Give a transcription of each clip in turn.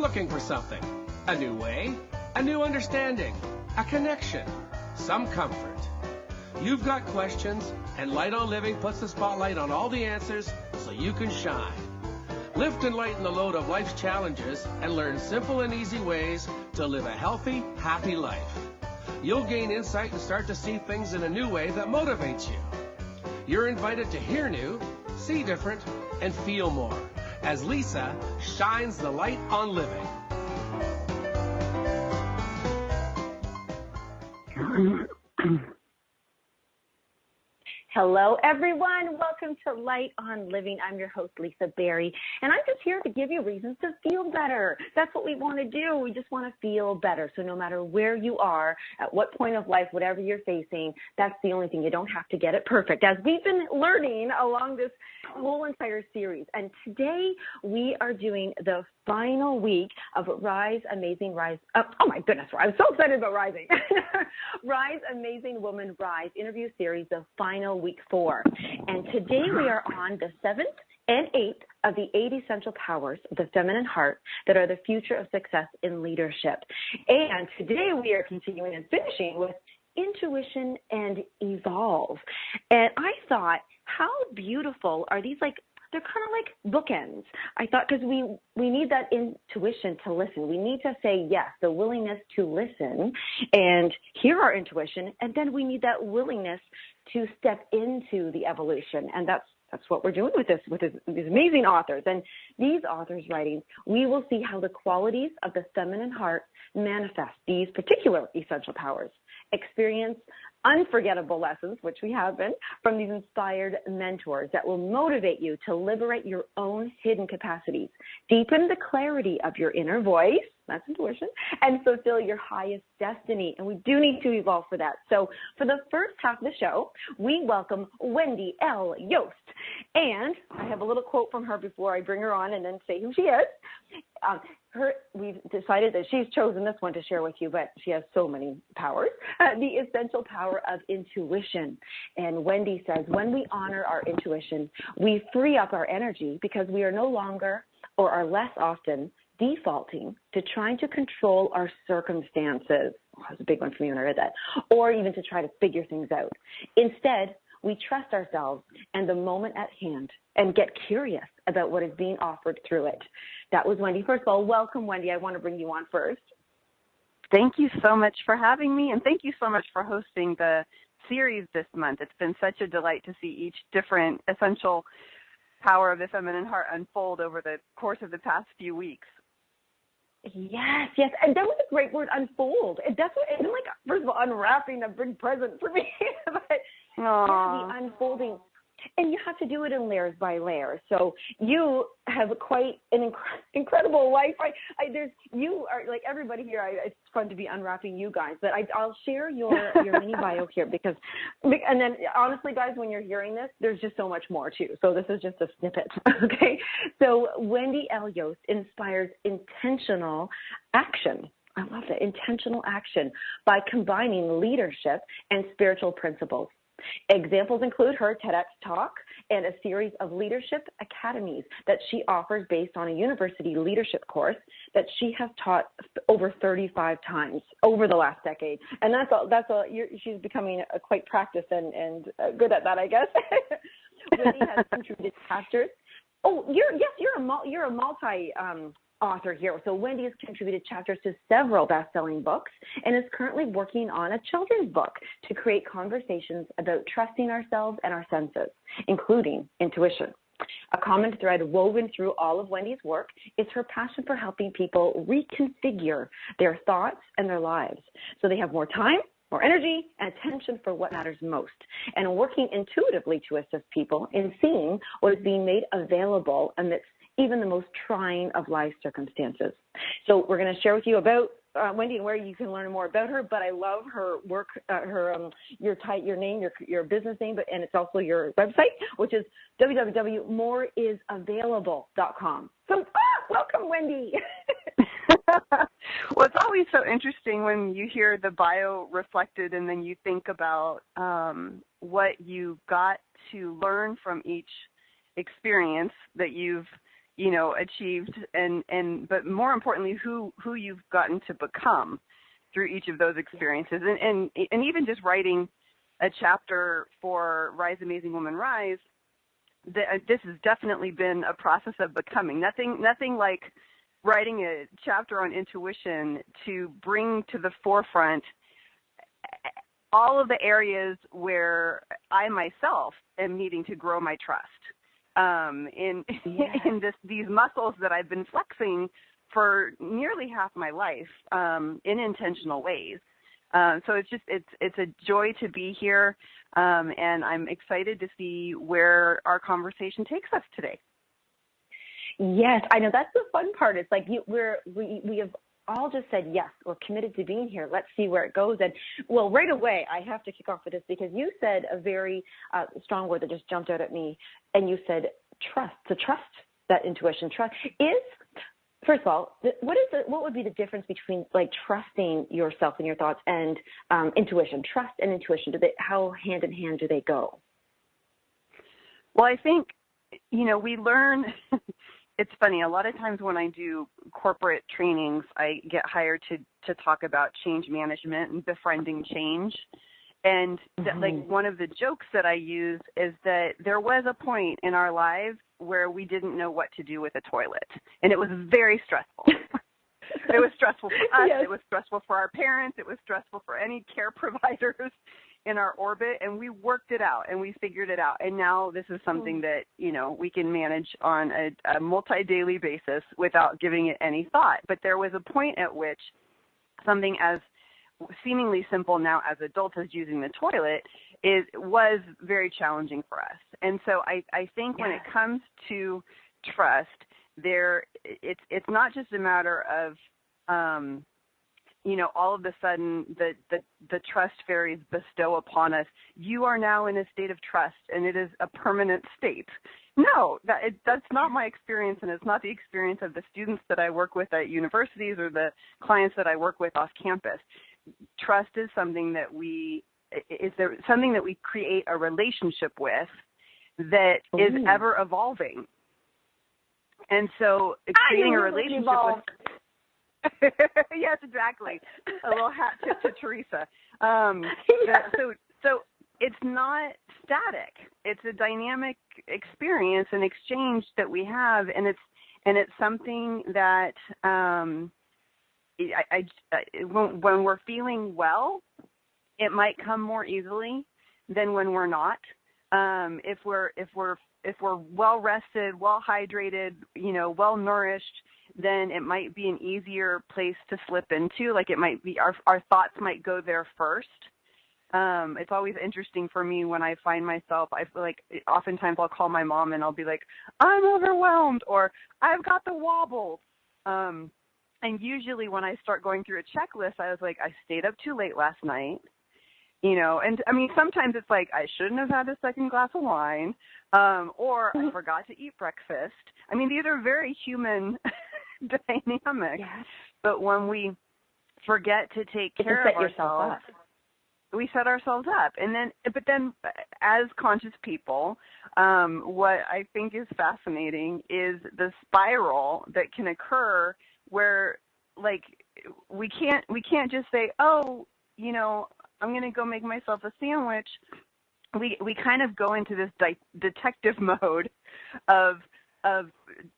looking for something. A new way, a new understanding, a connection, some comfort. You've got questions, and Light on Living puts the spotlight on all the answers so you can shine. Lift and lighten the load of life's challenges and learn simple and easy ways to live a healthy, happy life. You'll gain insight and start to see things in a new way that motivates you. You're invited to hear new, see different, and feel more as Lisa shines the light on living. Hello, everyone. Welcome to Light on Living. I'm your host, Lisa Berry, and I'm just here to give you reasons to feel better. That's what we want to do. We just want to feel better. So no matter where you are, at what point of life, whatever you're facing, that's the only thing. You don't have to get it perfect, as we've been learning along this whole entire series. And today we are doing the final week of Rise, Amazing Rise. Oh my goodness, I'm so excited about rising. Rise, Amazing Woman, Rise interview series, the final week 4. And today we are on the 7th and 8th of the 8 essential powers of the feminine heart that are the future of success in leadership. And today we are continuing and finishing with intuition and evolve. And I thought, how beautiful are these, like, they're kind of like bookends. I thought, because we need that intuition to listen. We need to say yes, the willingness to listen and hear our intuition, and then we need that willingness to step into the evolution. And that's what we're doing with these amazing authors. And these authors' writings, we will see how the qualities of the feminine heart manifest these particular essential powers, experience unforgettable lessons, which we have been, from these inspired mentors that will motivate you to liberate your own hidden capacities, deepen the clarity of your inner voice, that's intuition, and fulfill your highest destiny. And we do need to evolve for that. So for the first half of the show, we welcome Wendy L. Yost. And I have a little quote from her before I bring her on and then say who she is. We've decided that she's chosen this one to share with you, but she has so many powers. The essential power of intuition. And Wendy says, when we honor our intuition, we free up our energy because we are no longer or are less often defaulting to trying to control our circumstances. Oh, that's a big one for me when I read that. Or even to try to figure things out. Instead, we trust ourselves and the moment at hand and get curious about what is being offered through it. That was Wendy. First of all, welcome, Wendy. I want to bring you on first. Thank you so much for having me, and thank you so much for hosting the series this month. It's been such a delight to see each different essential power of the feminine heart unfold over the course of the past few weeks. Yes. And that was a great word, unfold. And that's what, and like, first of all, unwrapping a big present for me. But yeah, the unfolding. And you have to do it in layers by layers. So you have quite an incredible life. You are like everybody here. It's fun to be unwrapping you guys. But I'll share your mini bio here and then honestly, guys, when you're hearing this, there's just so much more too. So this is just a snippet. Okay. So Wendy L. Yost inspires intentional action. I love that, intentional action, by combining leadership and spiritual principles. Examples include her TEDx talk and a series of leadership academies that she offers based on a university leadership course that she has taught over 35 times over the last decade. And she's becoming quite practiced and good at that, I guess. Wendy has contributed chapters. Oh, you're a multi author here. So Wendy has contributed chapters to several best-selling books and is currently working on a children's book to create conversations about trusting ourselves and our senses, including intuition. A common thread woven through all of Wendy's work is her passion for helping people reconfigure their thoughts and their lives so they have more time, more energy, and attention for what matters most, and working intuitively to assist people in seeing what is being made available amidst even the most trying of life circumstances. So we're going to share with you about Wendy and where you can learn more about her, but I love her work, your name, your business name, and it's also your website, which is www.moreisavailable.com. So, welcome, Wendy. Well, it's always so interesting when you hear the bio reflected and then you think about what you got to learn from each experience that you've achieved, but more importantly, who you've gotten to become through each of those experiences, and even just writing a chapter for Rise Amazing Woman Rise. This has definitely been a process of becoming. Nothing like writing a chapter on intuition to bring to the forefront all of the areas where I myself am needing to grow my trust in these muscles that I've been flexing for nearly half my life in intentional ways. So it's a joy to be here, and I'm excited to see where our conversation takes us today. Yes, I know that's the fun part. It's like we have all just said yes, we're committed to being here. Let's see where it goes. And well, right away I have to kick off with this because you said a very strong word that just jumped out at me, and you said trust. To trust that intuition, trust is. First of all, what would be the difference between like trusting yourself and your thoughts and intuition? Trust and intuition, how hand in hand do they go? Well, I think, we learn, it's funny, a lot of times when I do corporate trainings, I get hired to talk about change management and befriending change. And like one of the jokes that I use is that there was a point in our lives where we didn't know what to do with a toilet, and it was very stressful. It was stressful for us. Yes. It was stressful for our parents. It was stressful for any care providers in our orbit, and we worked it out and we figured it out. And now this is something that, we can manage on a multi-daily basis without giving it any thought. But there was a point at which something as seemingly simple now as adults as using the toilet was very challenging for us. And so I think when it comes to trust, it's not just a matter of all of a sudden the trust fairies bestow upon us, you are now in a state of trust and it is a permanent state. No, that's not my experience, and it's not the experience of the students that I work with at universities or the clients that I work with off campus. Trust is something that we create a relationship with that is ever evolving. And so creating a relationship with yes, exactly. A little hat tip to Theresa. So it's not static. It's a dynamic experience and exchange that we have, and it's something that when we're feeling well, it might come more easily than when we're not. If we're well rested, well hydrated, well nourished, then it might be an easier place to slip into. Like it might be our thoughts might go there first. It's always interesting for me when I find myself, I feel like oftentimes I'll call my mom and I'll be like, I'm overwhelmed, or I've got the wobbles. And usually when I start going through a checklist, I was like, I stayed up too late last night, and I mean, sometimes it's like, I shouldn't have had a second glass of wine, or I forgot to eat breakfast. I mean, these are very human dynamics, yes. But when we forget to take care of ourselves, we set ourselves up. But then as conscious people, what I think is fascinating is the spiral that can occur where, like, we can't just say, oh, I'm going to go make myself a sandwich. We kind of go into this detective mode of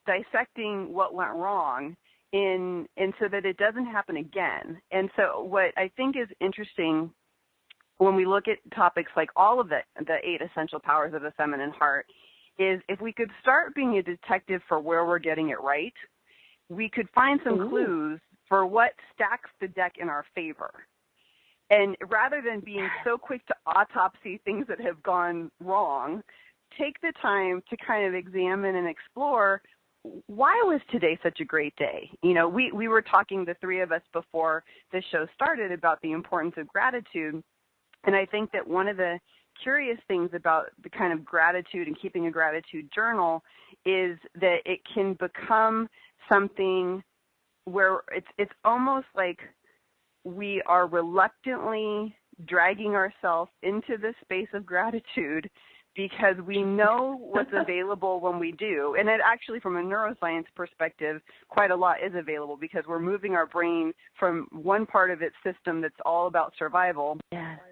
dissecting what went wrong and so that it doesn't happen again. And so what I think is interesting when we look at topics like all of the 8 essential powers of the feminine heart is if we could start being a detective for where we're getting it right, we could find some clues for what stacks the deck in our favor. And rather than being so quick to autopsy things that have gone wrong, take the time to kind of examine and explore, why was today such a great day? We were talking, the 3 of us, before the show started about the importance of gratitude. And I think that one of the curious things about the kind of gratitude and keeping a gratitude journal is that it can become something where it's almost like we are reluctantly dragging ourselves into this space of gratitude because we know what's available when we do. And it actually, from a neuroscience perspective, quite a lot is available because we're moving our brain from one part of its system that's all about survival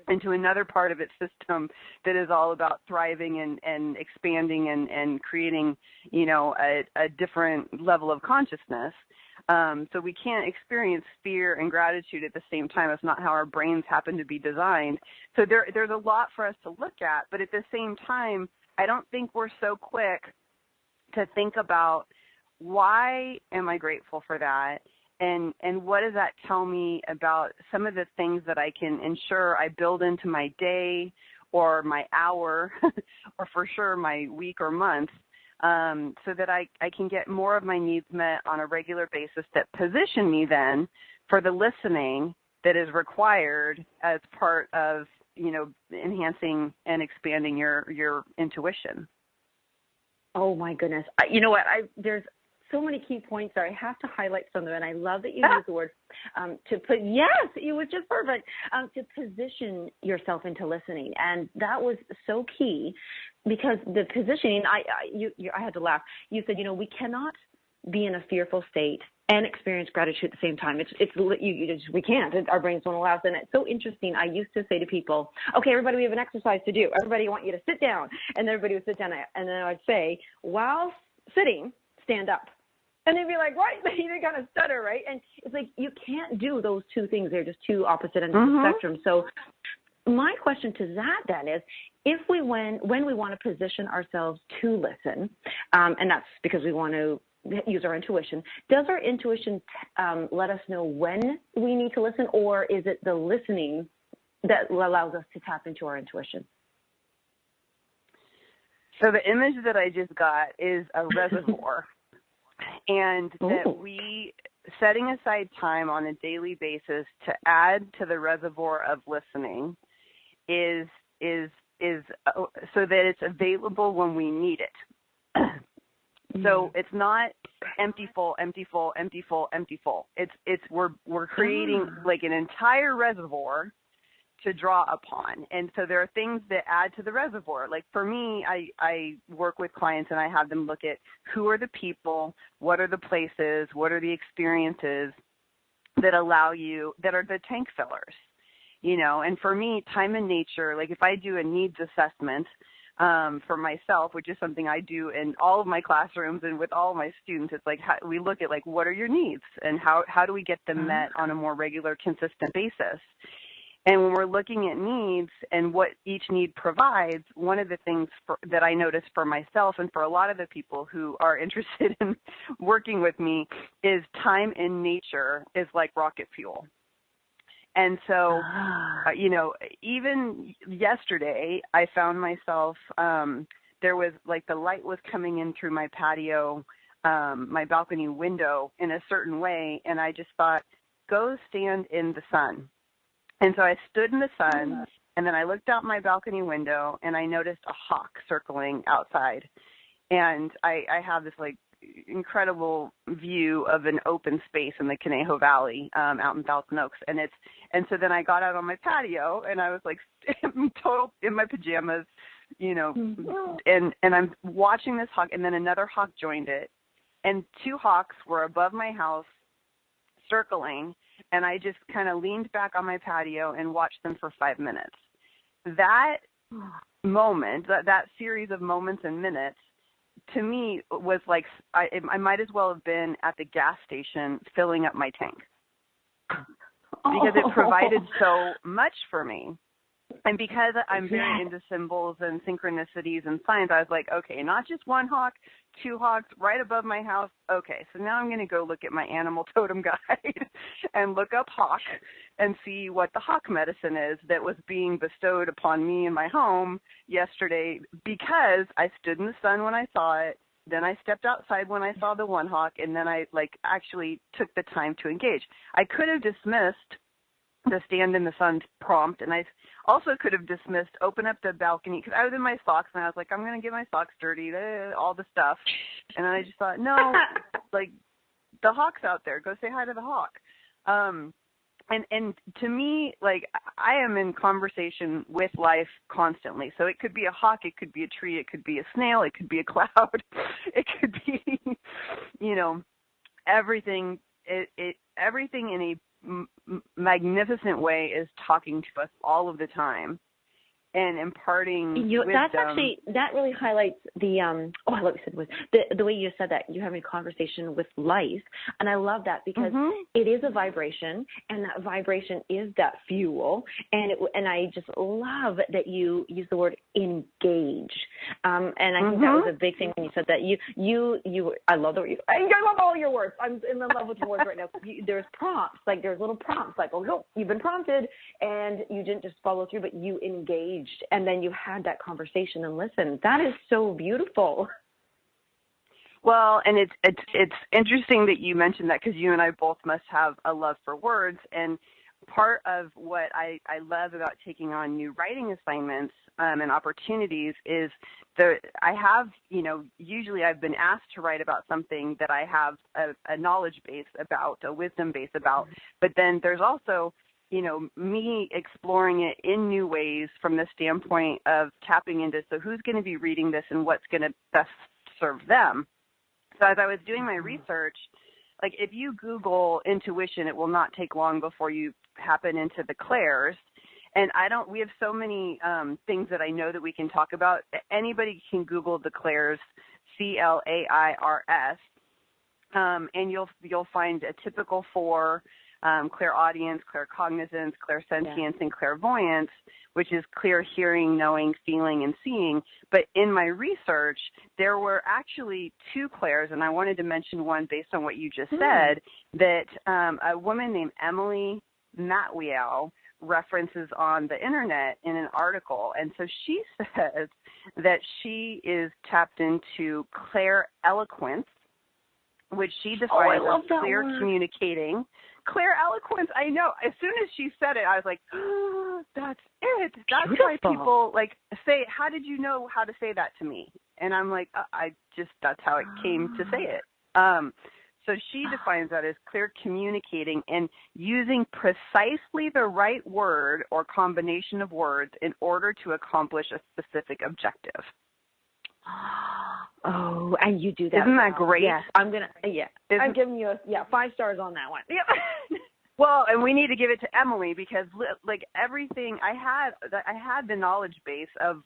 into another part of its system that is all about thriving and expanding and creating, a different level of consciousness. So we can't experience fear and gratitude at the same time. It's not how our brains happen to be designed. So there's a lot for us to look at, but at the same time, I don't think we're so quick to think about why am I grateful for that, and what does that tell me about some of the things that I can ensure I build into my day or my hour or for sure my week or month. So that I can get more of my needs met on a regular basis that position me then for the listening that is required as part of, enhancing and expanding your intuition. Oh, my goodness. You know what? There's so many key points there. I have to highlight some of them, and I love that you use the word yes, it was just perfect, to position yourself into listening. And that was so key because the positioning, I had to laugh. You said, we cannot be in a fearful state and experience gratitude at the same time. We can't. Our brains won't allow us. And it's so interesting. I used to say to people, okay, everybody, we have an exercise to do. Everybody, I want you to sit down. And everybody would sit down. And then I would say, while sitting, stand up. And they'd be like, what? They kind of stutter, right? And it's like, you can't do those two things. They're just two opposite ends of the spectrum. So my question to that then is, when we want to position ourselves to listen, and that's because we want to use our intuition, does our intuition let us know when we need to listen, or is it the listening that allows us to tap into our intuition? So the image that I just got is a reservoir. And that we setting aside time on a daily basis to add to the reservoir of listening is so that it's available when we need it. So it's not empty full, empty full, empty full, empty full. We're creating like an entire reservoir to draw upon. And so there are things that add to the reservoir. Like for me, I work with clients and I have them look at who are the people, what are the places, what are the experiences that allow you, that are the tank fillers, and for me, time and nature, like if I do a needs assessment for myself, which is something I do in all of my classrooms and with all of my students, it's like we look at like, what are your needs and how do we get them met on a more regular, consistent basis? And when we're looking at needs and what each need provides, one of the things that I notice for myself and for a lot of the people who are interested in working with me is time in nature is like rocket fuel. And so, even yesterday, I found myself, there was like the light was coming in through my patio, my balcony window in a certain way. And I just thought, go stand in the sun. And so I stood in the sun, and then I looked out my balcony window, and I noticed a hawk circling outside. And I have this, like, incredible view of an open space in the Conejo Valley out in Thousand Oaks. And so then I got out on my patio, and I was, like, in my pajamas, and I'm watching this hawk, and then another hawk joined it. And two hawks were above my house circling, and I just kind of leaned back on my patio and watched them for 5 minutes. That moment, that series of moments and minutes, to me was like I might as well have been at the gas station filling up my tank because it provided so much for me. And because I'm very into symbols and synchronicities and signs, I was like, okay, not just one hawk, two hawks right above my house. Okay, so now I'm going to go look at my animal totem guide and look up hawk and see what the hawk medicine is that was being bestowed upon me in my home yesterday, because I stood in the sun when I saw it. Then I stepped outside when I saw the one hawk, and then I actually took the time to engage. I could have dismissed the stand in the sun prompt, and I also could have dismissed open up the balcony, because I was in my socks and I was like, I'm going to get my socks dirty, all the stuff. And then I just thought, no, like the hawk's out there. Go say hi to the hawk. And to me, like, I am in conversation with life constantly. So it could be a hawk, it could be a tree, it could be a snail, it could be a cloud, it could be, everything. Everything in a magnificent way is talking to us all of the time and imparting wisdom. That really highlights the I love you said was the way you said that you're having a conversation with life, and I love that because it is a vibration, and that vibration is that fuel, and I just love that you use the word engage, and I think that was a big thing when you said that I love the word. I love all your words. I'm in love with your words right now. There's prompts, like there's little prompts, like you've been prompted, and you didn't just follow through, but you engage. And then you had that conversation and listened. That is so beautiful. Well, and it's interesting that you mentioned that because you and I both must have a love for words. And part of what I love about taking on new writing assignments and opportunities is I have, usually I've been asked to write about something that I have a knowledge base about, a wisdom base about. But then there's also me exploring it in new ways from the standpoint of tapping into, so who's going to be reading this and what's going to best serve them. So as I was doing my research, like if you Google intuition, it will not take long before you happen into the clairs. And we have so many things that I know that we can talk about. Anybody can Google the clairs, CLAIRS, and you'll find a typical 4, clairaudience, claircognizance, clairsentience, and clairvoyance, which is clear hearing, knowing, feeling, and seeing. But in my research, there were actually 2 clairs, and I wanted to mention one based on what you just said, that a woman named Emily Matwiel references on the internet in an article. And so she says that she is tapped into claireloquence, which she defines as clear communicating. Claireloquence, I know. As soon as she said it, I was like, that's it. That's why people say, how did you know how to say that to me? And I'm like, that's how it came to say it. So she defines that as clear communicating and using precisely the right word or combination of words in order to accomplish a specific objective. Oh, and you do that. Isn't that great? Yes, I'm giving you 5 stars on that one. Yep. Well, and we need to give it to Emily because everything I had the knowledge base of,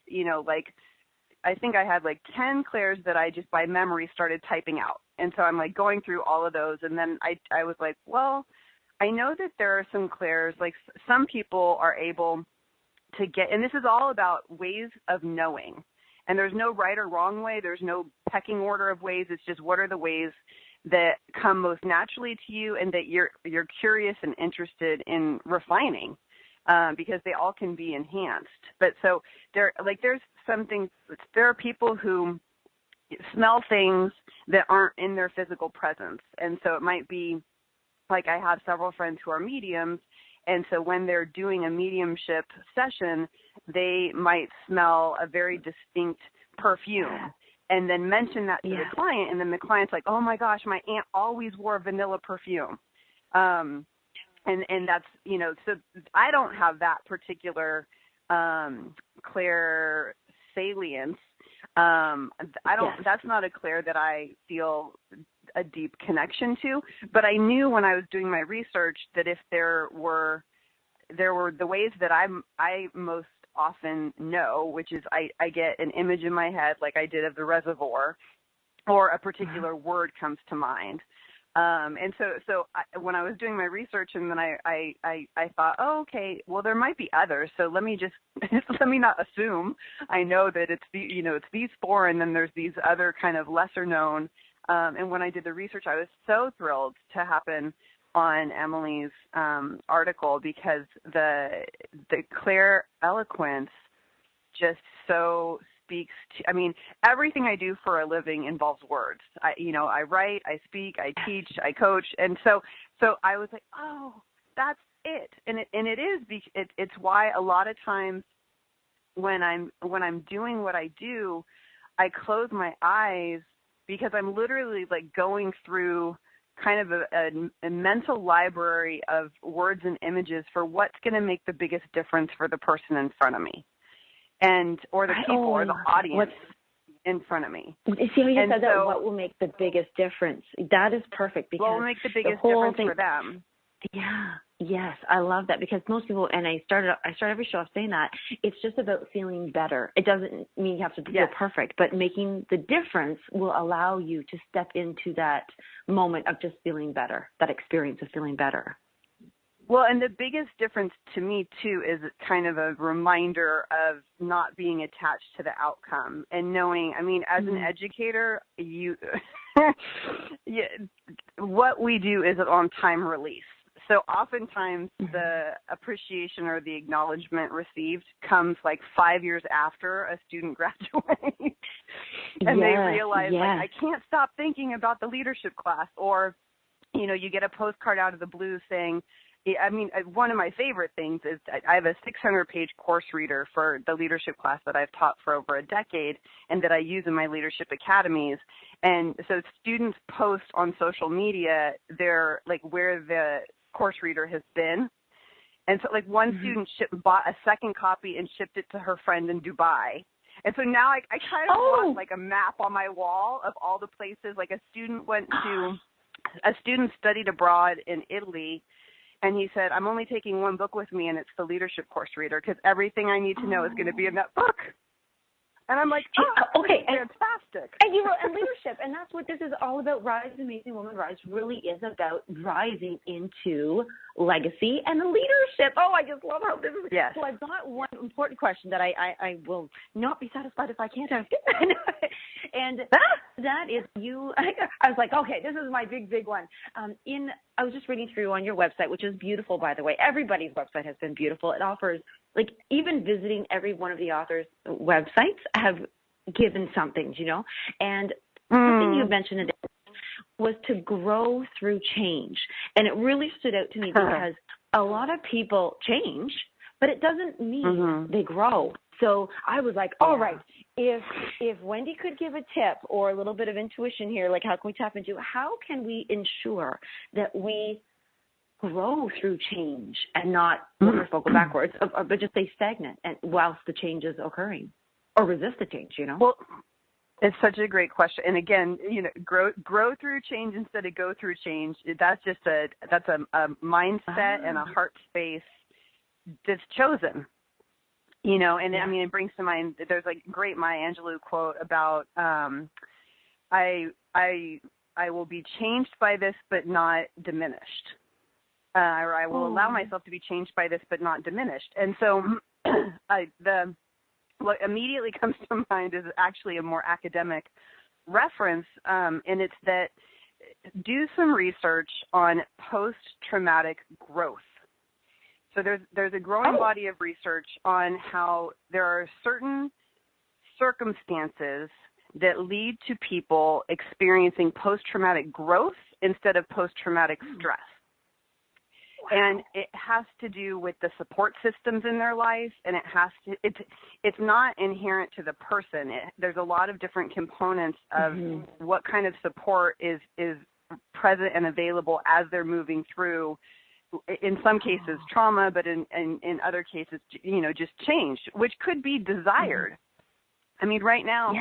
I think I had 10 clairs that I just by memory started typing out. And so I'm going through all of those. And then I was like, well, I know that there are some clairs, some people are able to get, and this is all about ways of knowing. And there's no right or wrong way. There's no pecking order of ways. It's just what are the ways that come most naturally to you and that you're curious and interested in refining, because they all can be enhanced. But so there's something. There are people who smell things that aren't in their physical presence, and so it might be I have several friends who are mediums. And so when they're doing a mediumship session, they might smell a very distinct perfume and then mention that to the client. And then the client's like, oh, my gosh, my aunt always wore vanilla perfume. And that's, so I don't have that particular clair salience. That's not a clair that I feel a deep connection to, but I knew when I was doing my research that if there were the ways that I most often know, which is I get an image in my head like I did of the reservoir, or a particular word comes to mind. And so when I was doing my research, and then I thought, oh, okay, well, there might be others. So let me not assume. I know that it's these 4, and then there's these other kind of lesser known. And when I did the research, I was so thrilled to happen on Emily's article because the claireloquence just so speaks to, everything I do for a living involves words. I write, I speak, I teach, I coach. And so I was like, oh, that's it. And it is, it's why a lot of times when I'm doing what I do, I close my eyes because I'm literally going through kind of a mental library of words and images for what's going to make the biggest difference for the person in front of me, or the people or the audience in front of me. See how you said that, what will make the biggest difference? That is perfect, because what will make the biggest difference for them? Yeah. Yes, I love that, because most people, and I start every show off saying that, it's just about feeling better. It doesn't mean you have to feel perfect, but making the difference will allow you to step into that moment of just feeling better, that experience of feeling better. Well, and the biggest difference to me, too, is kind of a reminder of not being attached to the outcome and knowing, I mean, as an educator, what we do is on time release. So oftentimes the appreciation or the acknowledgement received comes like 5 years after a student graduates and they realize, like, I can't stop thinking about the leadership class. Or, you know, you get a postcard out of the blue saying, I mean, one of my favorite things is I have a 600-page course reader for the leadership class that I've taught for over a decade and that I use in my leadership academies. And so students post on social media their, like, where the course reader has been. And so, like, one student bought a second copy and shipped it to her friend in Dubai. And so now I kind of want, like, a map on my wall of all the places. Like, a student studied abroad in Italy, and he said, I'm only taking one book with me, and it's the leadership course reader, because everything I need to know is going to be in that book. And I'm like, okay, fantastic. And you wrote, and leadership, and that's what this is all about. Rise, Amazing Woman Rise really is about rising into legacy and leadership. Oh, I just love how this is. Yes. So I've got one important question that I will not be satisfied if I can't ask it. And that is I was like, okay, this is my big one. I was just reading through on your website, which is beautiful, by the way. Everybody's website has been beautiful. It offers, like, even visiting every one of the authors' websites have given something, you know. And something you mentioned today was to grow through change. And it really stood out to me because a lot of people change, but it doesn't mean they grow. So I was like, all right, if Wendy could give a tip or a little bit of intuition here, like, how can we tap into, how can we ensure that we grow through change and not go backwards, but just stay stagnant and whilst the change is occurring, or resist the change, you know? Well, it's such a great question. And again, you know, grow through change instead of go through change. That's just a mindset and a heart space that's chosen. You know, and I mean, it brings to mind, there's like great Maya Angelou quote about, I will be changed by this, but not diminished. Or I will allow myself to be changed by this, but not diminished. And so what immediately comes to mind is actually a more academic reference, and it's that do some research on post-traumatic growth. So there's a growing body of research on how there are certain circumstances that lead to people experiencing post-traumatic growth instead of post-traumatic stress. And it has to do with the support systems in their life, and it's not inherent to the person. There's a lot of different components of what kind of support is present and available as they're moving through, in some cases trauma, but in other cases, you know, just change, which could be desired. I mean, right now,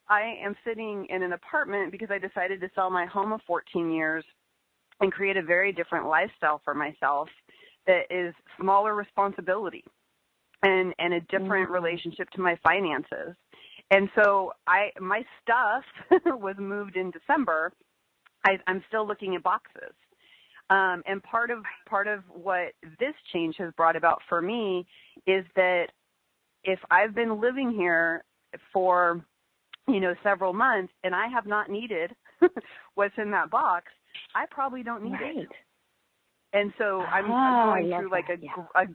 I am sitting in an apartment because I decided to sell my home of 14 years and create a very different lifestyle for myself that is smaller responsibility and a different relationship to my finances. And so my stuff was moved in December. I'm still looking at boxes. And part of what this change has brought about for me is that if I've been living here for, you know, several months and I have not needed what's in that box, I probably don't need it. And so I'm going through like a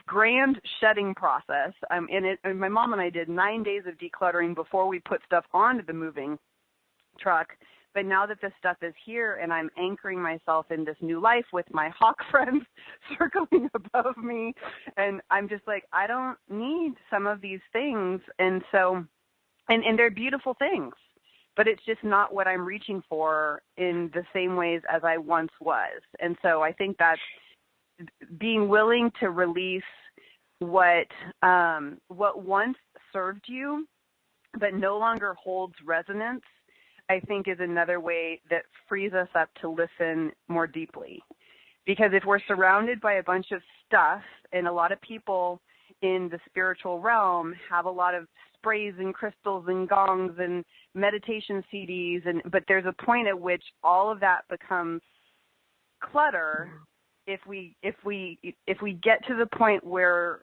grand shedding process. And my mom and I did 9 days of decluttering before we put stuff onto the moving truck. But now that this stuff is here and I'm anchoring myself in this new life with my hawk friends circling above me, and I'm just like, I don't need some of these things. And so, and they're beautiful things, but it's just not what I'm reaching for in the same ways as I once was. And so I think that's being willing to release what once served you but no longer holds resonance, I think is another way that frees us up to listen more deeply. Because if we're surrounded by a bunch of stuff, and a lot of people in the spiritual realm have a lot of sprays and crystals and gongs and meditation CDs, but there's a point at which all of that becomes clutter. If we get to the point where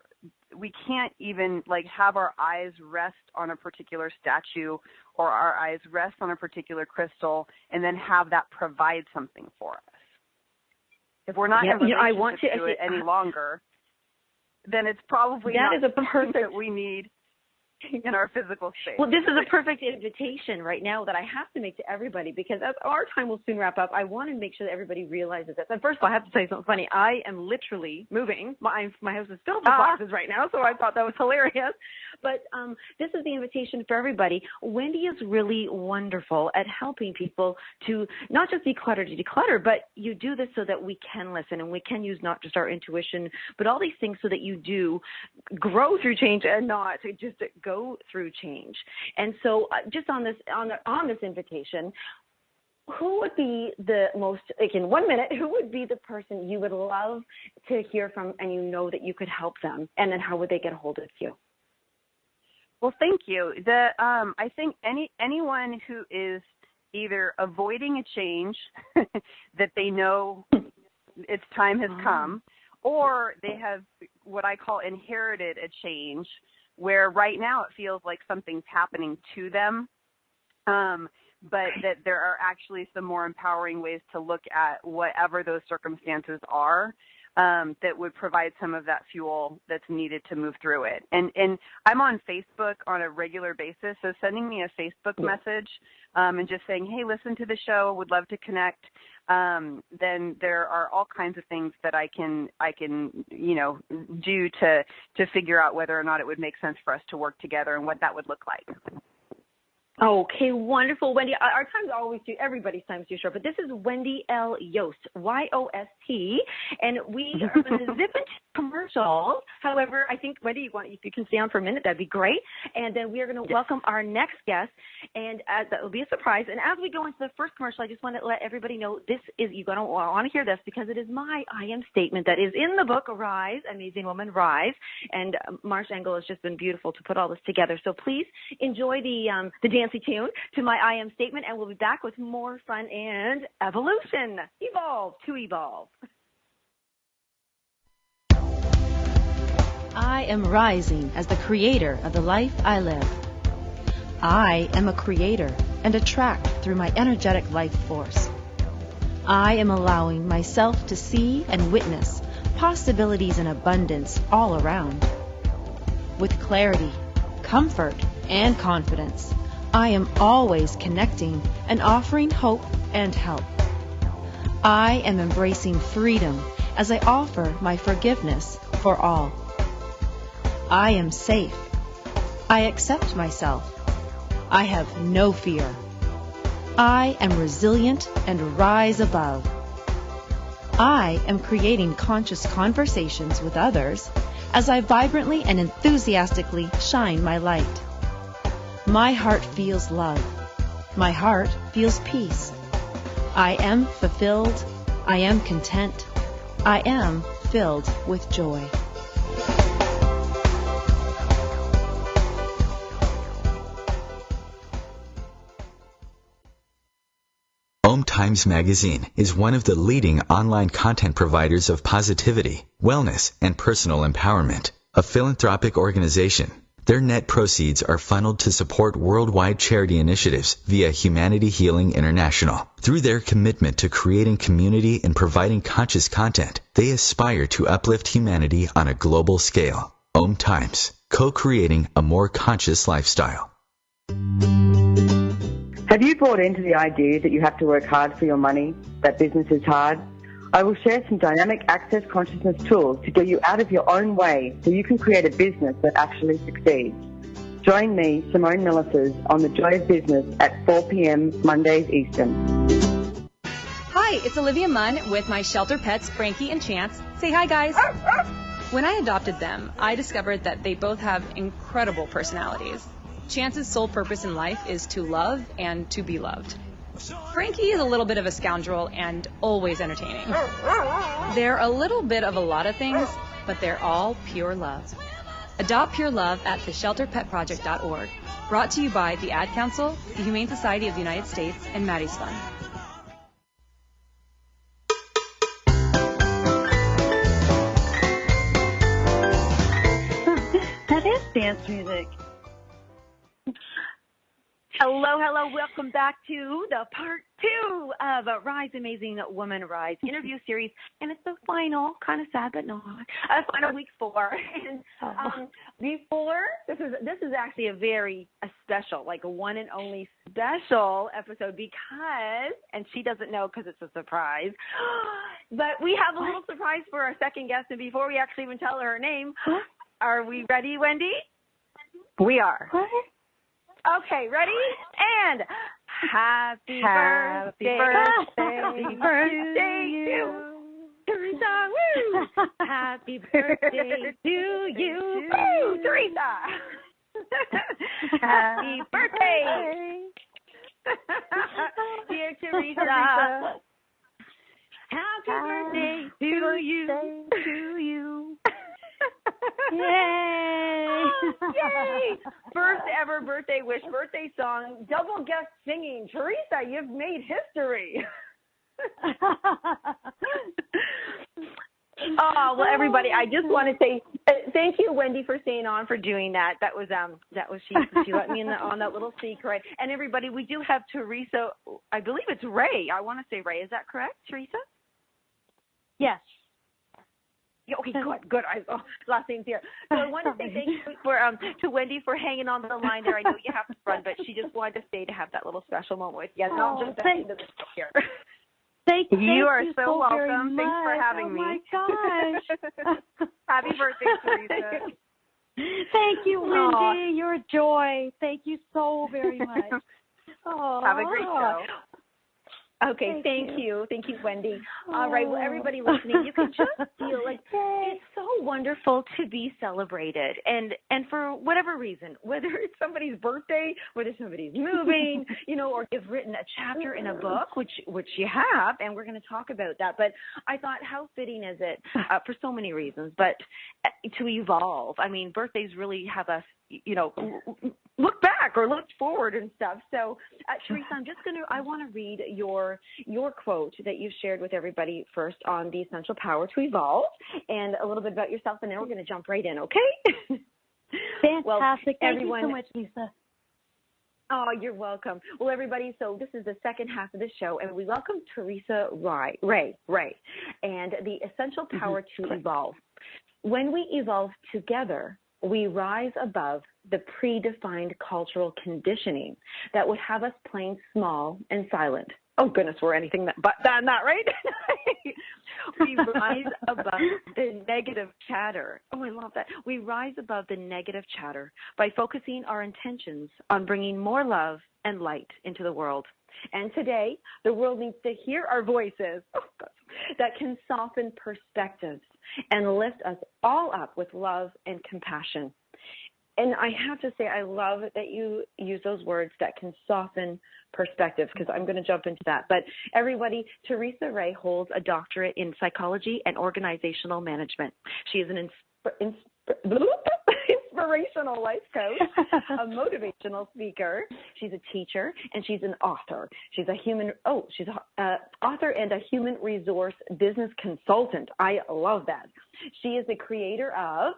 we can't even like have our eyes rest on a particular statue or our eyes rest on a particular crystal and then have that provide something for us. If we're not in a relationship to it any longer, then it's probably not something that we need in our physical space. Well, this is a perfect invitation right now that I have to make to everybody, because as our time will soon wrap up, I want to make sure that everybody realizes this. And first of all, I have to say something funny. I am literally moving. My house is filled with boxes right now, so I thought that was hilarious. But this is the invitation for everybody. Wendy is really wonderful at helping people to not just declutter to declutter, but you do this so that we can listen and we can use not just our intuition, but all these things so that you do grow through change and not just go through change. And so just on this invitation, who would be the most, like in 1 minute, who would be the person you would love to hear from and you know that you could help them? And then how would they get a hold of you? Well, thank you. I think anyone who is either avoiding a change that they know its time has come, or they have what I call inherited a change where right now it feels like something's happening to them, but that there are actually some more empowering ways to look at whatever those circumstances are, that would provide some of that fuel that's needed to move through it. And I'm on Facebook on a regular basis, so sending me a Facebook message and just saying, hey, listen to the show, would love to connect, then there are all kinds of things that I can do to figure out whether or not it would make sense for us to work together and what that would look like. Okay, wonderful, Wendy. Our time's always too, everybody's time's too short, but this is Wendy L. Yost, Y-O-S-T, and we are going to zip into commercials. However, I think, Wendy, if you can stay on for a minute, that'd be great. And then we are going to welcome our next guest, and that will be a surprise. And as we go into the first commercial, I just want to let everybody know this is, you're going to want to hear this because it is my I am statement that is in the book, Rise, Amazing Woman, Rise. And Marsh Engel has just been beautiful to put all this together. So please enjoy the dancey tune to my I am statement, and we'll be back with more fun and evolution. Evolve to evolve. I am rising as the creator of the life I live. I am a creator and attract through my energetic life force. I am allowing myself to see and witness possibilities in abundance all around. With clarity, comfort, and confidence, I am always connecting and offering hope and help. I am embracing freedom as I offer my forgiveness for all. I am safe. I accept myself. I have no fear. I am resilient and rise above. I am creating conscious conversations with others as I vibrantly and enthusiastically shine my light. My heart feels love. My heart feels peace. I am fulfilled. I am content. I am filled with joy. Times Magazine is one of the leading online content providers of positivity, wellness, and personal empowerment. A philanthropic organization, their net proceeds are funneled to support worldwide charity initiatives via Humanity Healing International. Through their commitment to creating community and providing conscious content, they aspire to uplift humanity on a global scale. Times, co-creating a more conscious lifestyle. Have you bought into the idea that you have to work hard for your money, that business is hard? I will share some dynamic access consciousness tools to get you out of your own way so you can create a business that actually succeeds. Join me, Simone Millisers, on The Joy of Business at 4 p.m. Mondays Eastern. Hi, it's Olivia Munn with my shelter pets, Frankie and Chance. Say hi, guys. When I adopted them, I discovered that they both have incredible personalities. Chance's sole purpose in life is to love and to be loved. Frankie is a little bit of a scoundrel and always entertaining. They're a little bit of a lot of things, but they're all pure love. Adopt pure love at theshelterpetproject.org. Brought to you by the Ad Council, the Humane Society of the United States, and Maddie's Fund. That is dance music. Hello, welcome back to the part 2 of Rise Amazing Woman Rise interview series, and it's the final, kind of sad but not, final week 4. And before, this is actually a special, like a one and only special episode because, and she doesn't know because it's a surprise, but we have a little surprise for our second guest, and before we actually even tell her name, are we ready, Wendy? We are. What? Okay, ready? And happy birthday to Theresa. Woo! Happy birthday to you. Woo, Theresa. Happy birthday. Dear Theresa. Happy birthday to you. Yay! Yay! First ever birthday wish, birthday song, double guest singing. Theresa, you've made history. Oh, well, everybody, I just want to say thank you, Wendy, for staying on, for doing that. That was she let me in on that little secret. And everybody, we do have Theresa. I believe it's Wray. I want to say Wray. Is that correct, Theresa? Yes. Yeah, okay, good. Last name's here. So I want to say thank you for to Wendy for hanging on the line there. I know you have to run, but she just wanted to stay to have that little special moment with you. And I'll just back into the show here. Thank you are so welcome. Thanks for having me. Oh my gosh. Happy birthday, Theresa. Thank you, Wendy. You're a joy. Thank you so very much. Have a great show. Okay, thank you. Thank you, Wendy. All right, well, everybody listening, you can just feel like it's so wonderful to be celebrated. And for whatever reason, whether it's somebody's birthday, whether somebody's moving, or you've written a chapter in a book, which you have, and we're going to talk about that. But I thought, how fitting is it for so many reasons, but to evolve. I mean, birthdays really have us, look back or look forward and stuff. So, Theresa, I want to read your quote that you've shared with everybody first on the essential power to evolve, and a little bit about yourself, and then we're going to jump right in, okay? Fantastic. Well, Thank you so much, Lisa. Oh, you're welcome. Well, everybody, so this is the second half of the show, and we welcome Theresa Wray, and the essential power to evolve. When we evolve together, we rise above the predefined cultural conditioning that would have us playing small and silent. Oh, goodness, we're anything but that, right? We rise above the negative chatter. Oh, I love that. We rise above the negative chatter by focusing our intentions on bringing more love and light into the world. And today, the world needs to hear our voices that can soften perspectives and lift us all up with love and compassion. And I have to say, I love that you use those words that can soften perspectives, because I'm going to jump into that. But everybody, Theresa Wray holds a doctorate in psychology and organizational management. She is an inspirational life coach, a motivational speaker. She's a teacher, and she's an author. She's an author and a human resource business consultant. I love that. She is the creator of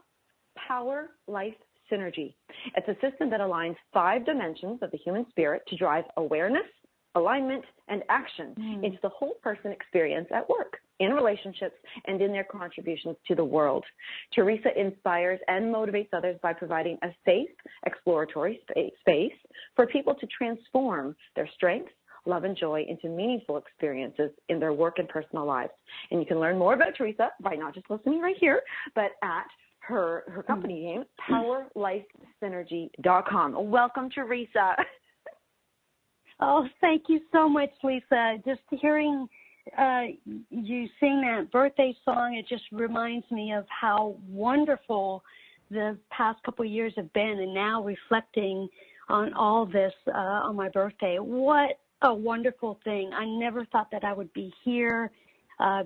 Power Life Synergy. It's a system that aligns 5 dimensions of the human spirit to drive awareness, alignment, and action into the whole person experience at work, in relationships, and in their contributions to the world. Theresa inspires and motivates others by providing a safe, exploratory space for people to transform their strengths, love, and joy into meaningful experiences in their work and personal lives. And you can learn more about Theresa by not just listening right here, but at her company name, PowerLifeSynergy.com. Welcome, Theresa. Oh, thank you so much, Lisa. Just hearing you sing that birthday song, it just reminds me of how wonderful the past couple of years have been, and now reflecting on all this on my birthday. What a wonderful thing. I never thought that I would be here,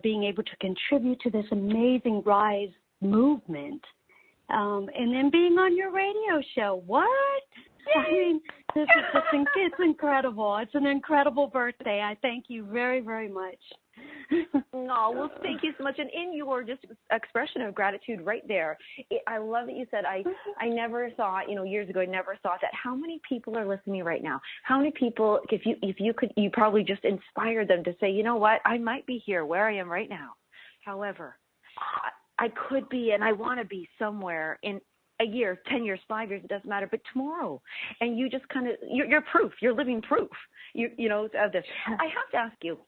being able to contribute to this amazing Rise movement, and then being on your radio show. What? I mean, it's incredible. It's an incredible birthday. I thank you very, very much. Oh, well, thank you so much. And in your just expression of gratitude right there, I love that you said, I never thought, years ago, I never thought that. How many people are listening right now? How many people, if you could, you probably just inspired them to say, you know what, I might be here where I am right now. However, I could be, and I want to be somewhere in a year, 10 years, 5 years, it doesn't matter, but tomorrow. And you just kind of, you're proof, you're living proof, of this. I have to ask you,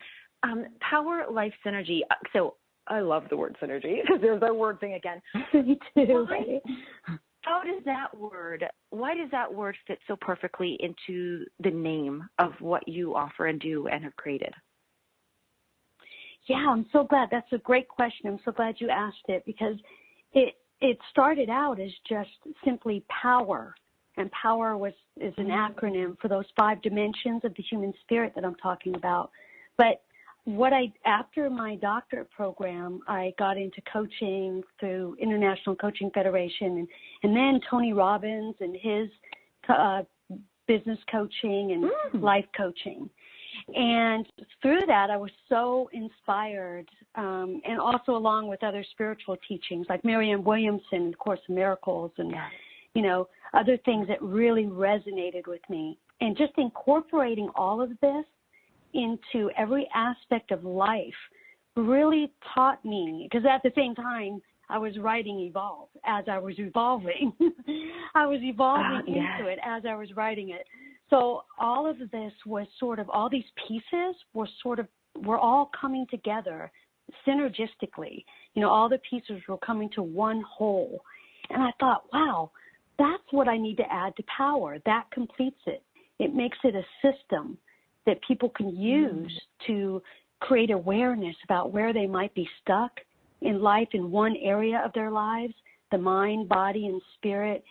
Power Life Synergy. So I love the word synergy because there's that word thing again. Me too. Why does that word fit so perfectly into the name of what you offer and do and have created? Yeah, I'm so glad. That's a great question. I'm so glad you asked it, because it started out as just simply power, and power is an acronym for those 5 dimensions of the human spirit that I'm talking about. But after my doctorate program, I got into coaching through International Coaching Federation, and then Tony Robbins and his business coaching and life coaching. And through that, I was so inspired, and also along with other spiritual teachings like Marianne Williamson and Course in Miracles, and other things that really resonated with me. And just incorporating all of this into every aspect of life really taught me, because at the same time I was writing Evolve as I was evolving. I was evolving into it as I was writing it. So all of this was all these pieces were all coming together synergistically. All the pieces were coming to one whole. And I thought, wow, that's what I need to add to power. That completes it. It makes it a system that people can use to create awareness about where they might be stuck in life in one area of their lives, the mind, body, and spirit.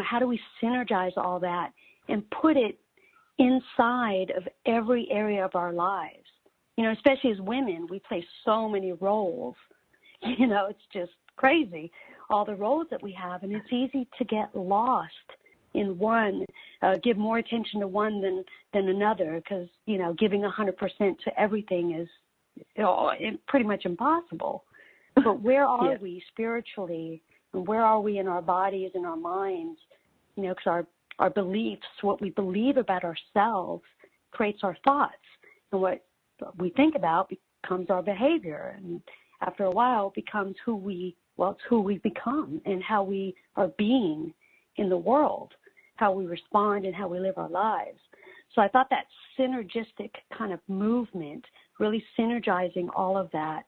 How do we synergize all that and put it inside of every area of our lives? Especially as women, we play so many roles. It's just crazy, all the roles that we have, and it's easy to get lost in one, give more attention to one than another, because, giving 100% to everything is pretty much impossible. But where are we spiritually, and where are we in our bodies and our minds? Because our beliefs, what we believe about ourselves creates our thoughts, and what we think about becomes our behavior, and after a while it becomes who we become and how we are being in the world, how we respond and how we live our lives. So I thought that synergistic kind of movement, really synergizing all of that,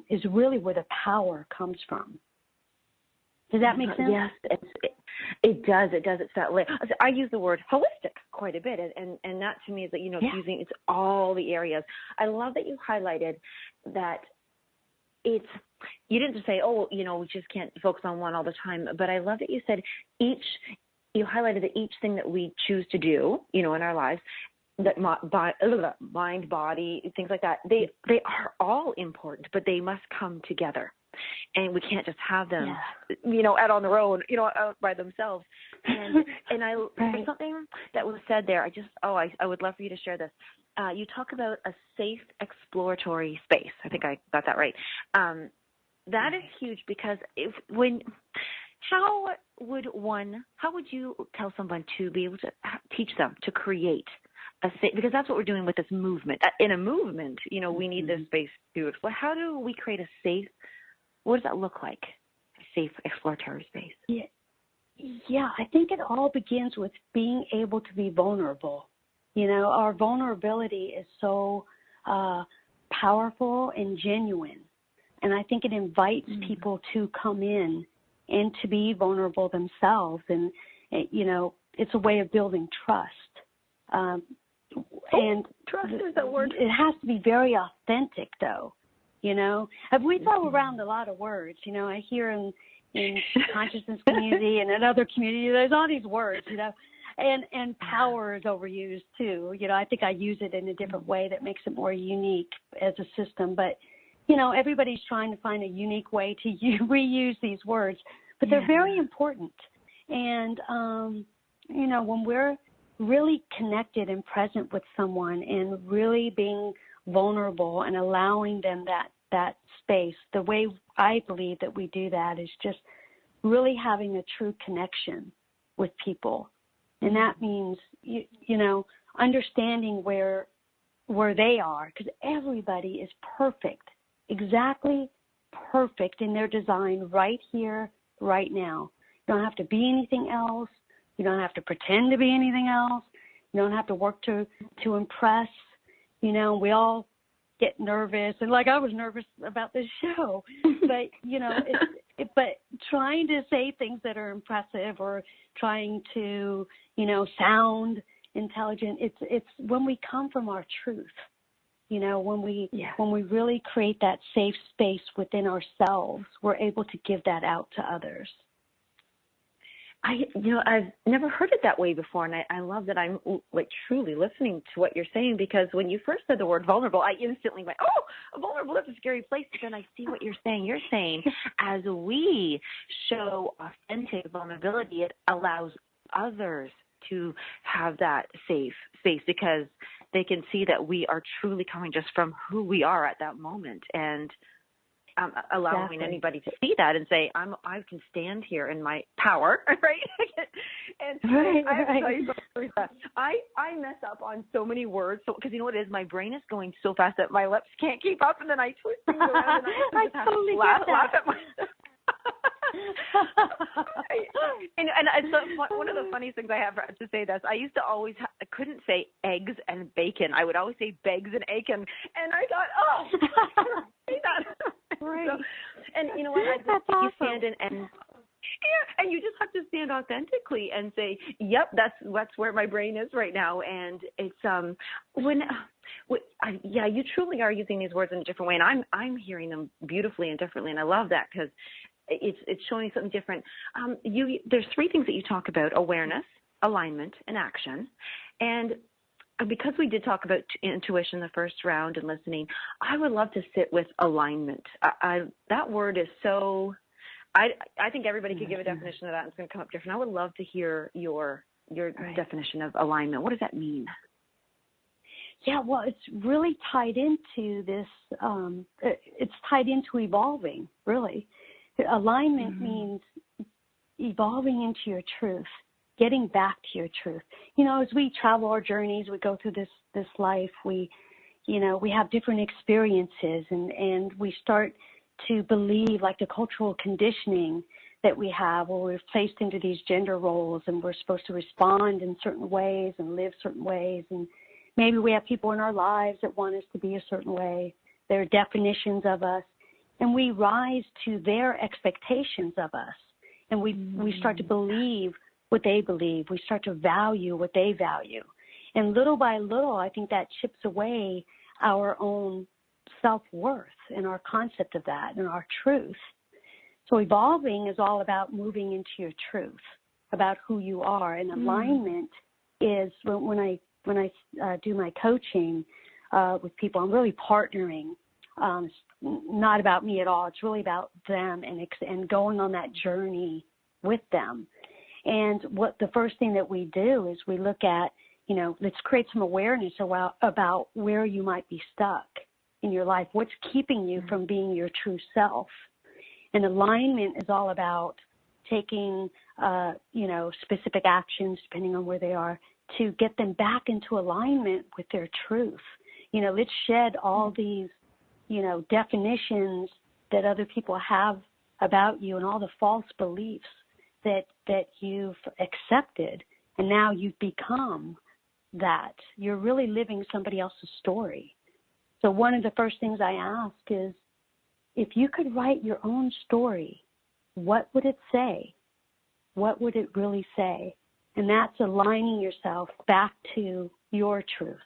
is really where the power comes from. Does that make sense? Yes, it does. It's that way. I use the word holistic quite a bit, and that to me is that, it's all the areas. I love that you highlighted that you didn't just say, we just can't focus on one all the time, but I love that you said you highlighted that each thing that we choose to do, in our lives, that mind, body, things like that, they are all important, but they must come together. And we can't just have them, out on their own, out by themselves. And there's something that was said there. I would love for you to share this. You talk about a safe exploratory space. I think I got that right. That is huge, because how would you tell someone to be able to teach them to create a safe, because that's what we're doing with this movement. In a movement, we need this space to explore. How do we create a safe, what does that look like, a safe exploratory space? Yeah, I think it all begins with being able to be vulnerable. Our vulnerability is so powerful and genuine. And I think it invites people to come in and to be vulnerable themselves. And, you know, it's a way of building trust. And trust is that word. It has to be very authentic, though. You know, we throw around a lot of words. You know, I hear in consciousness community and in other communities, there's all these words, you know, and power is overused too. You know, I think I use it in a different way that makes it more unique as a system. But, you know, everybody's trying to find a unique way to reuse these words, but they're very important. And, you know, when we're really connected and present with someone and really being vulnerable and allowing them that space, the way I believe that we do that is just really having a true connection with people. And that means, you know, understanding where they are, because everybody is perfect, exactly perfect in their design right here, right now. You don't have to be anything else. You don't have to pretend to be anything else. You don't have to work to impress. You know, we all get nervous, and like I was nervous about this show, but you know, but trying to say things that are impressive or trying to, you know, sound intelligent. It's when we come from our truth. You know, when we really create that safe space within ourselves, we're able to give that out to others. I've never heard it that way before, and I love that I'm like truly listening to what you're saying, because when you first said the word vulnerable, I instantly went, oh, vulnerable, that's a scary place. But then I see what you're saying. You're saying as we show authentic vulnerability, it allows others to have that safe space because they can see that we are truly coming just from who we are at that moment, and allowing anybody to see that and say, I can stand here in my power, right? And I mess up on so many words, because you know what it is? My brain is going so fast that my lips can't keep up, and then I twist things around, and I just totally laugh at myself. So one of the funniest things I have to say this, I used to always I couldn't say eggs and bacon. I would always say begs and aiken, and I thought, I can't say that. Right. So, and you know what? That's awesome. You stand and you just have to stand authentically and say, yep, that's where my brain is right now. And it's you truly are using these words in a different way, and I'm hearing them beautifully and differently, and I love that because it's showing something different. There's three things that you talk about: awareness, alignment, and action. And because we did talk about intuition the first round and listening, I would love to sit with alignment. That word is so, I think everybody could give a definition of that, and it's going to come up different. I would love to hear your definition of alignment. What does that mean? Yeah, well, it's really tied into this, it's tied into evolving, really. Alignment means evolving into your truth, getting back to your truth. You know, as we travel our journeys, we go through this life, we have different experiences, and we start to believe, like the cultural conditioning that we have, where we're placed into these gender roles and we're supposed to respond in certain ways and live certain ways. And maybe we have people in our lives that want us to be a certain way. There are definitions of us, and we rise to their expectations of us. And we start to believe what they believe. We start to value what they value. And little by little, I think that chips away our own self-worth and our concept of that and our truth. So evolving is all about moving into your truth, about who you are. And alignment is when I do my coaching with people, I'm really partnering. It's not about me at all. It's really about them and going on that journey with them. And what the first thing that we do is we look at, let's create some awareness about where you might be stuck in your life. What's keeping you from being your true self? And alignment is all about taking, specific actions, depending on where they are, to get them back into alignment with their truth. Let's shed all these, definitions that other people have about you and all the false beliefs that you've accepted. And now you've become that. You're really living somebody else's story. So one of the first things I ask is, if you could write your own story, what would it say? What would it really say? And that's aligning yourself back to your truth,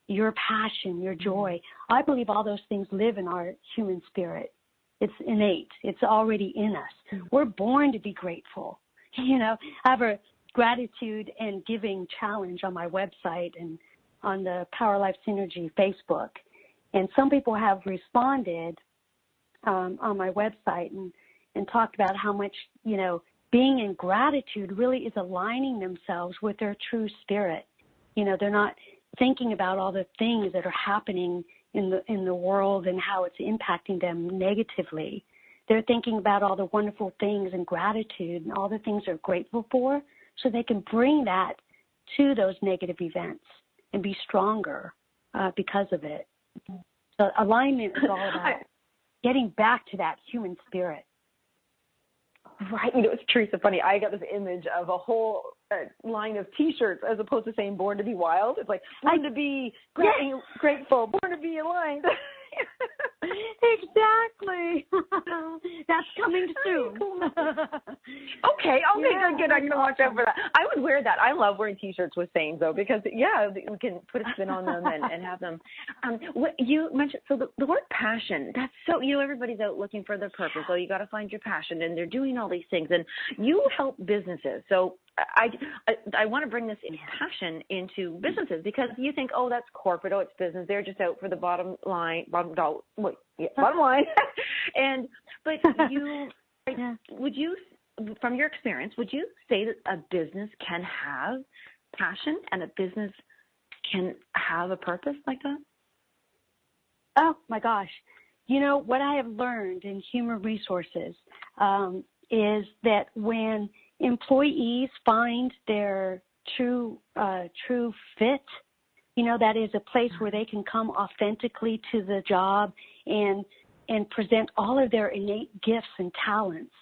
your passion, your joy. I believe all those things live in our human spirit. It's innate. It's already in us. We're born to be grateful. You know, I have a gratitude and giving challenge on my website and on the Power Life Synergy Facebook. And some people have responded on my website and talked about how much, you know, being in gratitude really is aligning themselves with their true spirit. You know, they're not thinking about all the things that are happening in the world and how it's impacting them negatively. They're thinking about all the wonderful things and gratitude and all the things they're grateful for, so they can bring that to those negative events and be stronger because of it. So alignment is all about getting back to that human spirit. Right. You know, it's Theresa, funny. I got this image of a whole line of T-shirts as opposed to saying born to be wild. It's like born to be grateful, born to be aligned. Exactly. That's coming soon. Okay, good. I'm going to watch out for that. I would wear that. I love wearing T-shirts with sayings, though, because, we can put a spin on them and have them. What you mentioned, so the word passion, that's so, you know, everybody's out looking for their purpose, so you got to find your passion, and they're doing all these things, and you help businesses. So I want to bring this passion into businesses, because you think, oh, that's corporate, oh, it's business, they're just out for the bottom line. But you, would you, from your experience, would you say that a business can have passion and a business can have a purpose like that? Oh my gosh. You know, what I have learned in human resources is that when employees find their true fit, you know, that is a place where they can come authentically to the job and present all of their innate gifts and talents.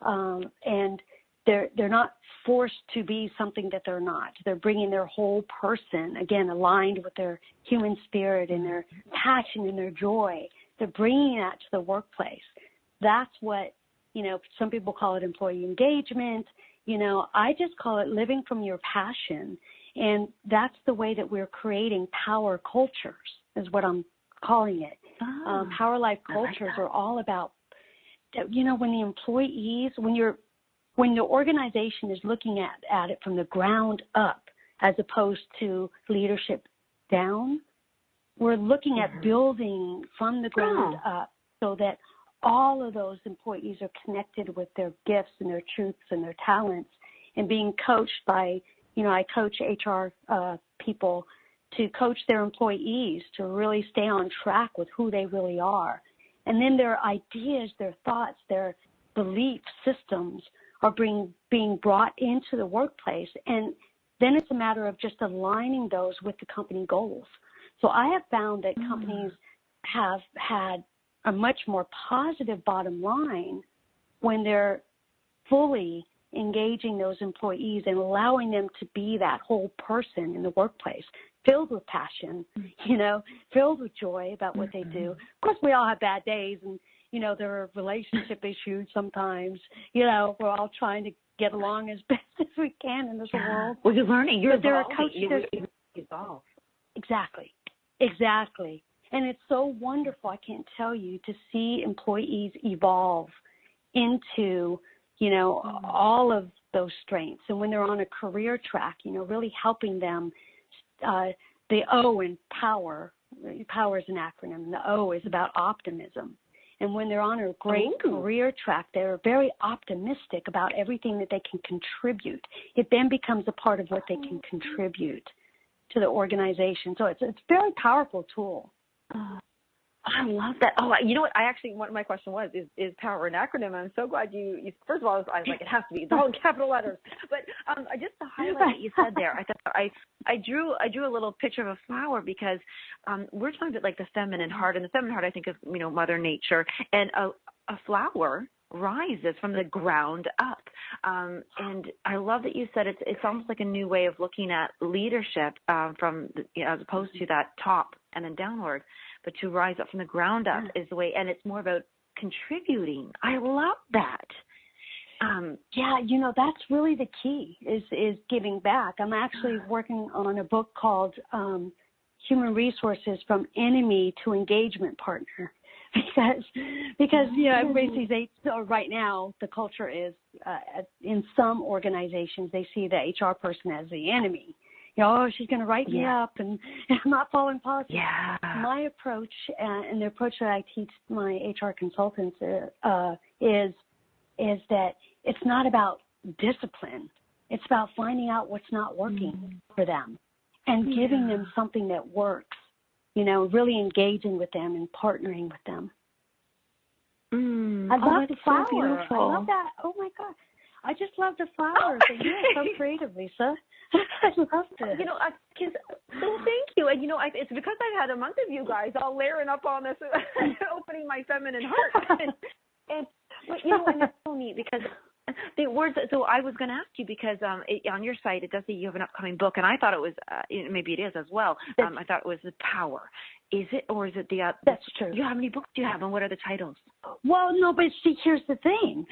And they're not forced to be something that they're not. They're bringing their whole person, again, aligned with their human spirit and their passion and their joy. They're bringing that to the workplace. That's what, you know, some people call it employee engagement. You know, I just call it living from your passion. And that's the way that we're creating power cultures, is what I'm calling it. Power life cultures are all about, you know, when the employees, when the organization is looking at it from the ground up as opposed to leadership down, we're looking at building from the ground up so that all of those employees are connected with their gifts and their truths and their talents, and being coached by, you know, I coach HR people to coach their employees to really stay on track with who they really are. And then their ideas, their thoughts, their belief systems are being brought into the workplace. And then it's a matter of just aligning those with the company goals. So I have found that companies have had a much more positive bottom line when they're fully engaging those employees and allowing them to be that whole person in the workplace, filled with passion, you know, filled with joy about what they do. Of course, we all have bad days, and, you know, there are relationship issues sometimes. You know, we're all trying to get along as best as we can in this world. Well, you're learning. You're evolving. You evolve. Exactly. And it's so wonderful, I can't tell you, to see employees evolve into, you know, all of those strengths. And when they're on a career track, you know, really helping them. The O in power is an acronym, and the O is about optimism. And when they're on a great career track, they're very optimistic about everything that they can contribute. It then becomes a part of what they can contribute to the organization. So it's a very powerful tool. I love that. Oh, you know what? My question was, is power an acronym? I'm so glad you first of all, I was like, it has to be. It's all in capital letters. But just to highlight what you said there, I thought I drew a little picture of a flower, because we're talking about like the feminine heart, and the feminine heart, I think, of, you know, Mother Nature, and a flower rises from the ground up. And I love that you said it's almost like a new way of looking at leadership from, you know, as opposed to that top and then downward, but to rise up from the ground up is the way. And it's more about contributing. I love that. Yeah, that's really the key is giving back. I'm actually working on a book called Human Resources from Enemy to Engagement Partner. Because everybody sees right now the culture is in some organizations they see the HR person as the enemy. She's going to write me up and I'm not following policy. Yeah. My approach and the approach that I teach my HR consultants is that it's not about discipline. It's about finding out what's not working for them and giving them something that works. Really engaging with them and partnering with them. I love the flower. So beautiful. I love that. Oh my God. I just love the flowers. And you're so creative, Lisa. I love this. Thank you. And it's because I've had a month of you guys all layering up on this, opening my feminine heart. And it's so neat because the words. So I was going to ask you because on your site it does say you have an upcoming book, and I thought it was maybe it is as well. I thought it was the power. Is it or is it the? That's true. How many books do you have, and what are the titles? Well, no, but see, here's the thing.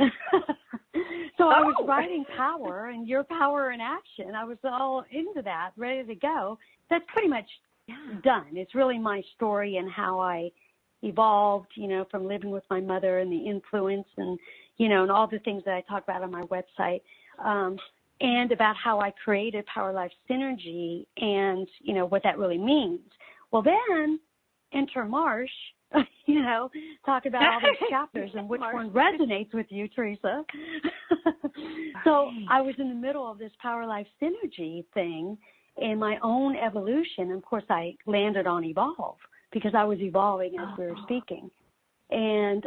So I was writing Power and Your Power in Action. I was all into that, ready to go. That's pretty much done. It's really my story and how I evolved, from living with my mother and the influence and, and all the things that I talk about on my website, and about how I created Power Life Synergy and, what that really means. Well, then enter Marsh, talk about all those chapters and which one resonates with you, Theresa. So I was in the middle of this Power Life Synergy thing in my own evolution. Of course, I landed on Evolve because I was evolving as we were speaking. And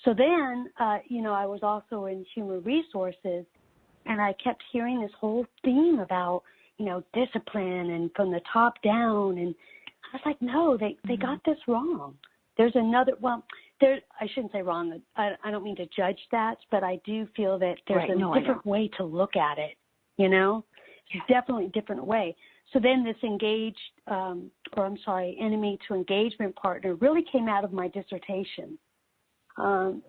so then, I was also in Human Resources, and I kept hearing this whole theme about, discipline and from the top down. And I was like, no, they got this wrong. There's another, I shouldn't say wrong. I don't mean to judge that, but I do feel that there's a different way to look at it, Definitely a different way. So then this enemy to engagement partner really came out of my dissertation. And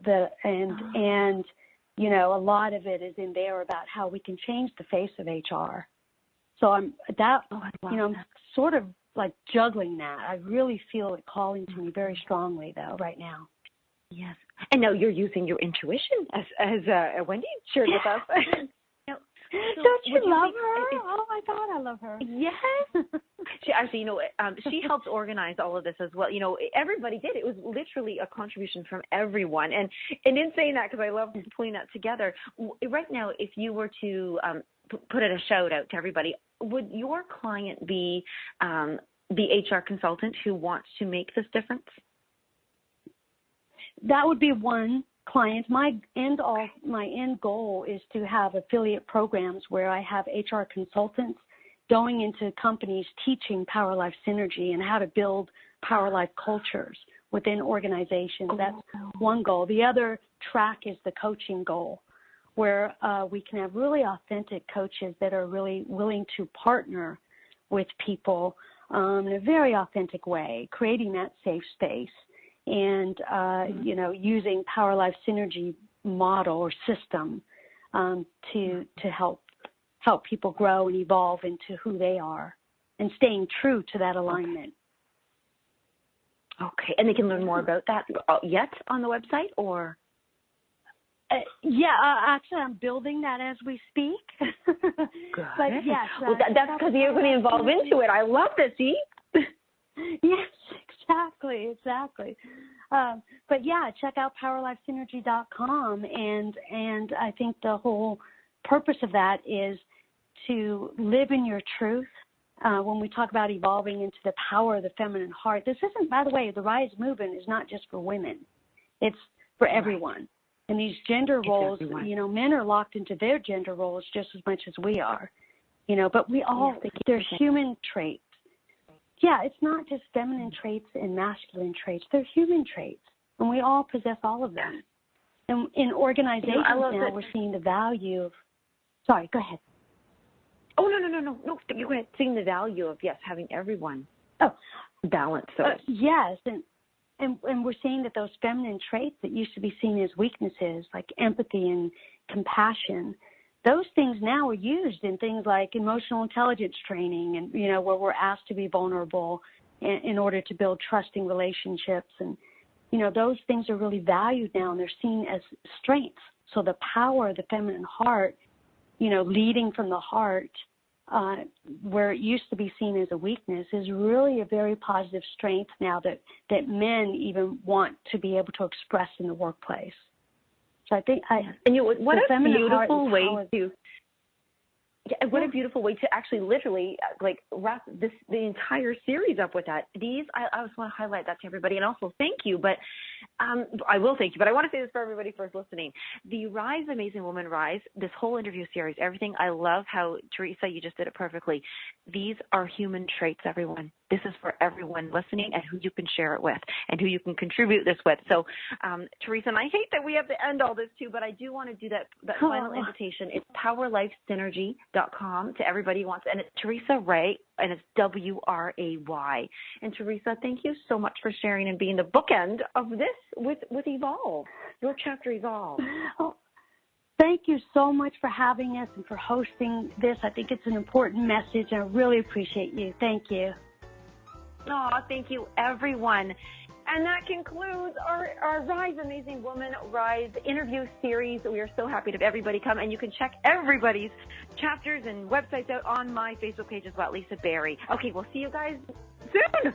a lot of it is in there about how we can change the face of HR. So I'm sort of like juggling that. I really feel it calling to me very strongly though right now. Yes. And now you're using your intuition as Wendy shared with us. Don't you love her? Oh my God, I love her. Yes. She actually, she helped organize all of this as well. Everybody did. It was literally a contribution from everyone. And in saying that, because I love putting that together, right now, if you were to put it a shout out to everybody, would your client be the HR consultant who wants to make this difference? That would be one client. My end goal is to have affiliate programs where I have HR consultants going into companies teaching Power Life Synergy and how to build Power Life cultures within organizations. That's one goal. The other track is the coaching goal, where we can have really authentic coaches that are really willing to partner with people in a very authentic way, creating that safe space and, using Power Life Synergy model or system to help people grow and evolve into who they are and staying true to that alignment. Okay. And they can learn more about that yet on the website or? Actually, I'm building that as we speak. Good. But yes. That's because you're going to evolve into it. I love this, see? Yes, exactly. But yeah, check out powerlifesynergy.com. And I think the whole purpose of that is to live in your truth. When we talk about evolving into the power of the feminine heart, this isn't, by the way, the Rise movement is not just for women. It's for everyone. And these gender roles, men are locked into their gender roles just as much as we are, but we all, they're human traits. Yeah, it's not just feminine traits and masculine traits. They're human traits, and we all possess all of them. And in organizations now, we're seeing the value of, sorry, go ahead. Oh, no, you go ahead. Seeing the value of, having everyone balance those. Yes, and and we're seeing that those feminine traits that used to be seen as weaknesses, like empathy and compassion, those things now are used in things like emotional intelligence training, and where we're asked to be vulnerable in order to build trusting relationships. And those things are really valued now, and they're seen as strengths. So the power of the feminine heart, leading from the heart, where it used to be seen as a weakness, is really a very positive strength now that men even want to be able to express in the workplace. So I think what a beautiful way to. Yeah, what a beautiful way to actually literally wrap the entire series up with that. I just want to highlight that to everybody, and also thank you. But I will thank you. But I want to say this for everybody first listening. The Rise Amazing Woman Rise, this whole interview series, everything. I love how Theresa, you just did it perfectly. These are human traits, everyone. This is for everyone listening, and who you can share it with, and who you can contribute this with. So, Theresa, and I hate that we have to end all this too, but I do want to do that final invitation. It's powerlifesynergy.com to everybody who wants, and it's Theresa Wray, and it's W-R-A-Y. And Theresa, thank you so much for sharing and being the bookend of this with Evolve, your chapter Evolve. Oh, thank you so much for having us and for hosting this. I think it's an important message, and I really appreciate you. Thank you. Oh, thank you, everyone. And that concludes our Rise Amazing Woman Rise interview series. We are so happy to have everybody come, and you can check everybody's chapters and websites out on my Facebook page as well, Lisa Barry. Okay, we'll see you guys soon.